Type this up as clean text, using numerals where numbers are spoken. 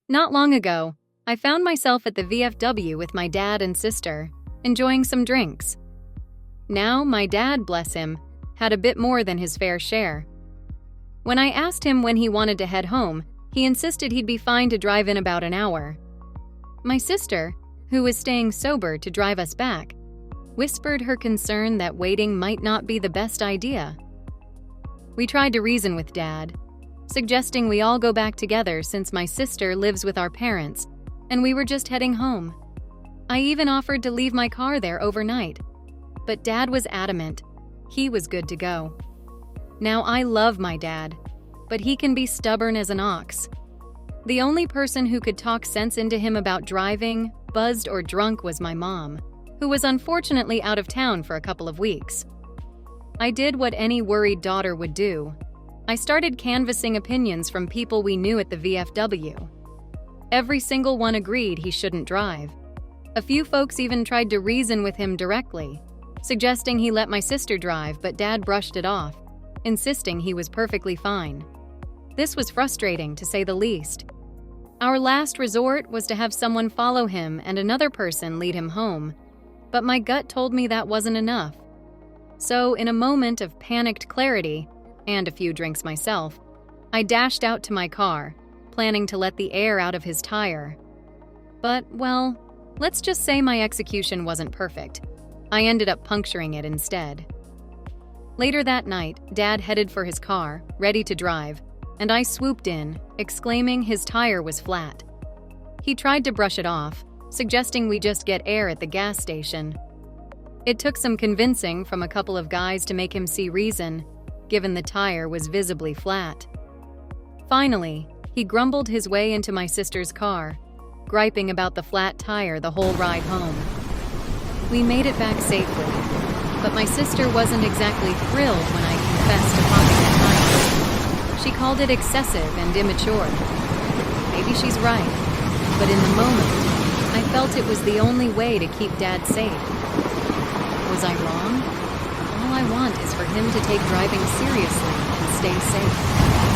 Not long ago, I found myself at the VFW with my dad and sister, enjoying some drinks. Now, my dad, bless him, had a bit more than his fair share. When I asked him when he wanted to head home, he insisted he'd be fine to drive in about an hour. My sister, who was staying sober to drive us back, whispered her concern that waiting might not be the best idea. We tried to reason with Dad, suggesting we all go back together since my sister lives with our parents and we were just heading home. I even offered to leave my car there overnight, but Dad was adamant. He was good to go. Now, I love my dad, but he can be stubborn as an ox. The only person who could talk sense into him about driving, buzzed or drunk, was my mom, who was unfortunately out of town for a couple of weeks. I did what any worried daughter would do. I started canvassing opinions from people we knew at the VFW. Every single one agreed he shouldn't drive. A few folks even tried to reason with him directly, suggesting he let my sister drive, but Dad brushed it off, insisting he was perfectly fine. This was frustrating, to say the least. Our last resort was to have someone follow him and another person lead him home, but my gut told me that wasn't enough. So, in a moment of panicked clarity, and a few drinks myself, I dashed out to my car, planning to let the air out of his tire. But, well, let's just say my execution wasn't perfect. I ended up puncturing it instead. Later that night, Dad headed for his car, ready to drive, and I swooped in, exclaiming his tire was flat. He tried to brush it off, suggesting we just get air at the gas station. It took some convincing from a couple of guys to make him see reason, given the tire was visibly flat. Finally, he grumbled his way into my sister's car, griping about the flat tire the whole ride home. We made it back safely, but my sister wasn't exactly thrilled when I confessed to popping the tire. She called it excessive and immature. Maybe she's right, but in the moment, I felt it was the only way to keep Dad safe. Was I wrong? All I want is for him to take driving seriously and stay safe.